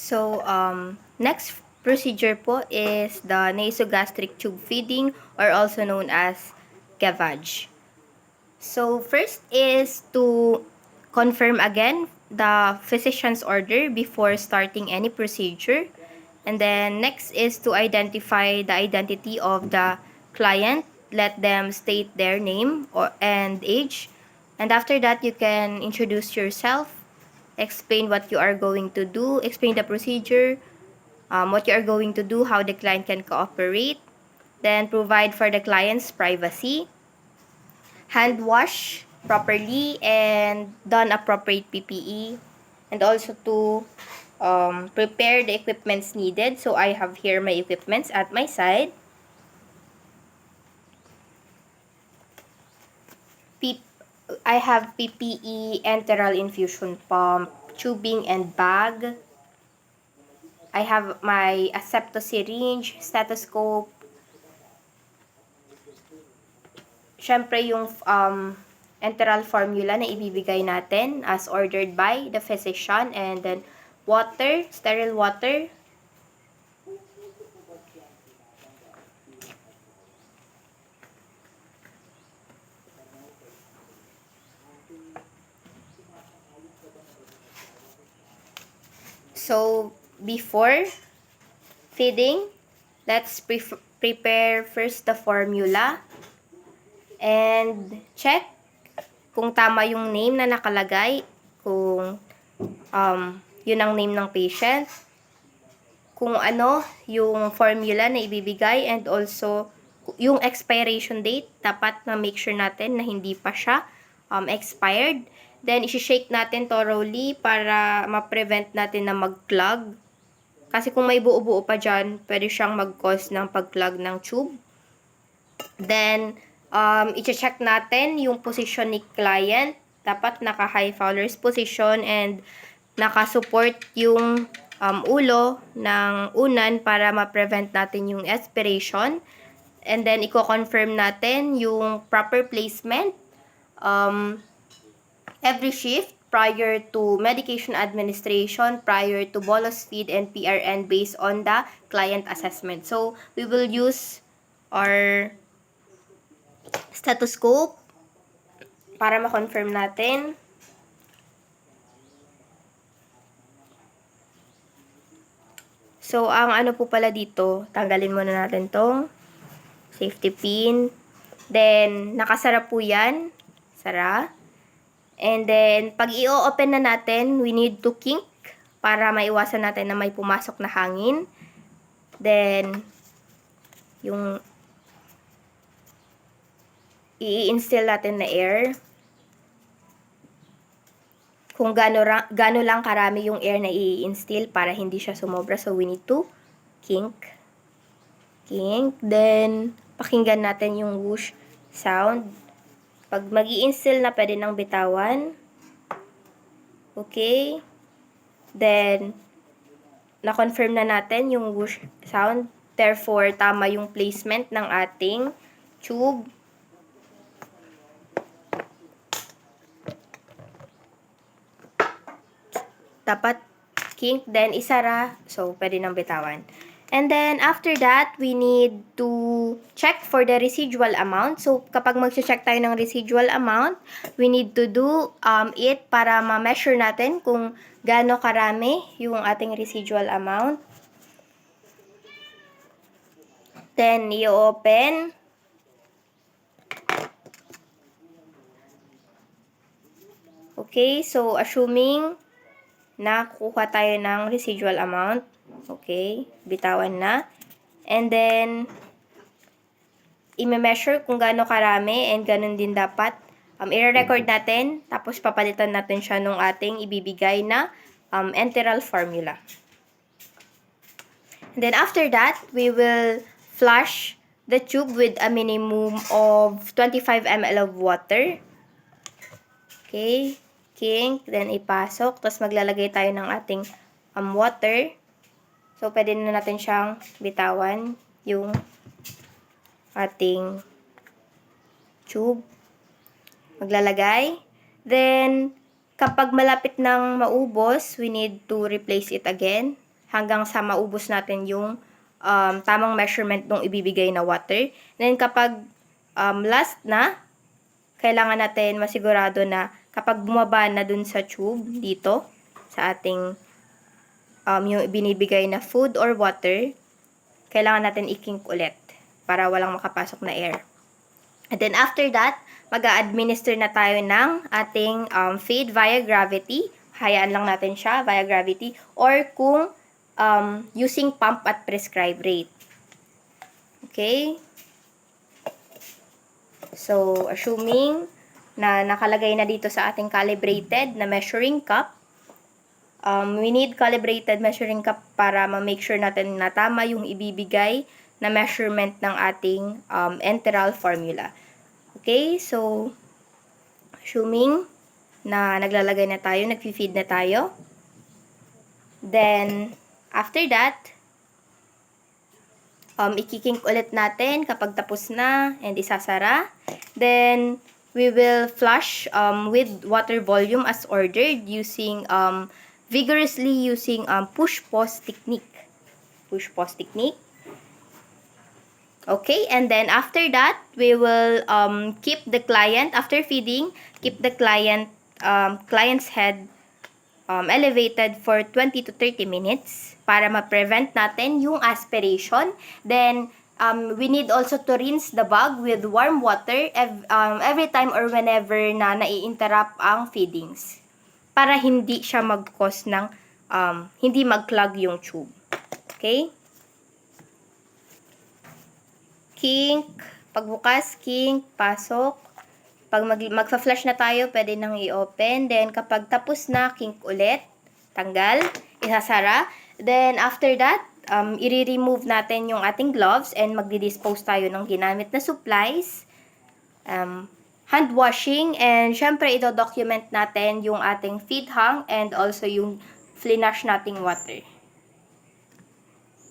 So, next procedure po is the nasogastric tube feeding or also known as gavage. So, first is to confirm again the physician's order before starting any procedure. And then next is to identify the identity of the client. Let them state their name and age. And after that, you can introduce yourself, explain what you are going to do, explain the procedure, what you are going to do, how the client can cooperate, then provide for the client's privacy, hand wash properly, and don appropriate PPE, and also to prepare the equipments needed. So I have here my equipments at my side. I have PPE, enteral infusion pump, tubing and bag. I have my asepto syringe, stethoscope. Syempre yung enteral formula na ibibigay natin as ordered by the physician, and then water, sterile water. So, before feeding, let's prepare first the formula and check kung tama yung name na nakalagay, kung yun ang name ng patient, kung ano yung formula na ibibigay, and also yung expiration date, dapat na make sure natin na hindi pa siya expired. Then, isi-shake natin thoroughly para ma-prevent natin na mag-clog. Kasi kung may buo-buo pa dyan, pwede siyang mag-cause ng pag-clog ng tube. Then, i-check natin yung position ni client. Dapat naka-high Fowler's position and naka-support yung ulo ng unan para ma-prevent natin yung aspiration. And then, i-confirm natin yung proper placement every shift prior to medication administration, prior to bolus feed and PRN based on the client assessment. So, we will use our stethoscope para ma-confirm natin. So, ang ano po pala dito, tanggalin muna natin tong safety pin. Then, nakasara po yan. Sara. And then, pag i-open na natin, we need to kink para maiwasan natin na may pumasok na hangin. Then, yung i-instill natin na air. Kung gano lang karami yung air na i-instill para hindi siya sumobra. So, we need to kink. Kink. Then, pakinggan natin yung whoosh sound. Pag mag-i-instill na, pwede nang bitawan. Okay. Then, na-confirm na natin yung whoosh sound. Therefore, tama yung placement ng ating tube. Dapat kink, then isara. So, pwede nang bitawan. And then, after that, we need to check for the residual amount. So, kapag mag-check tayo ng residual amount, we need to do it para ma-measure natin kung gaano karami yung ating residual amount. Then, i-open. Okay, so assuming na kukuha tayo ng residual amount. Okay, bitawan na. And then, i-measure kung gaano karami, and ganun din dapat. I-record natin, tapos papalitan natin siya nung ating ibibigay na enteral formula. And then after that, we will flush the tube with a minimum of 25 ml of water. Okay, kink, then ipasok, tapos maglalagay tayo ng ating water. So, pwede na natin siyang bitawan yung ating tube. Maglalagay. Then, kapag malapit nang maubos, we need to replace it again. hanggang sa maubos natin yung tamang measurement ng ibibigay na water. Then kapag last na, kailangan natin masigurado na kapag bumaba na dun sa tube dito, sa ating yung binibigay na food or water, kailangan natin i-kink ulit para walang makapasok na air. And then after that, mag-a-administer na tayo ng ating feed via gravity. Hayaan lang natin siya via gravity, or kung using pump at prescribed rate. Okay? So, assuming na nakalagay na dito sa ating calibrated na measuring cup, we need calibrated measuring cup para ma-make sure natin na tama yung ibibigay na measurement ng ating enteral formula. Okay? So, assuming na naglalagay na tayo, nagfi-feed na tayo. Then, after that, ikikink ulit natin kapag tapos na and isasara. Then, we will flush with water volume as ordered using vigorously using push-pause technique. Push-pause technique. Okay, and then after that, we will keep the client, after feeding, keep the client's head elevated for 20 to 30 minutes para ma-prevent natin yung aspiration. Then, we need also to rinse the bag with warm water every time or whenever na nai-interrupt ang feedings, para hindi siya mag-cause ng, hindi mag-clog yung tube. Okay? Kink, pagbukas, kink, pasok. Pag magfa-flush na tayo, pwede nang i-open. Then, kapag tapos na, kink ulit, tanggal, isasara. Then, after that, i-remove natin yung ating gloves and magdi-dispose tayo ng ginamit na supplies. Hand washing, and syempre, ito-document natin yung ating feed hang and also yung flinash nating water.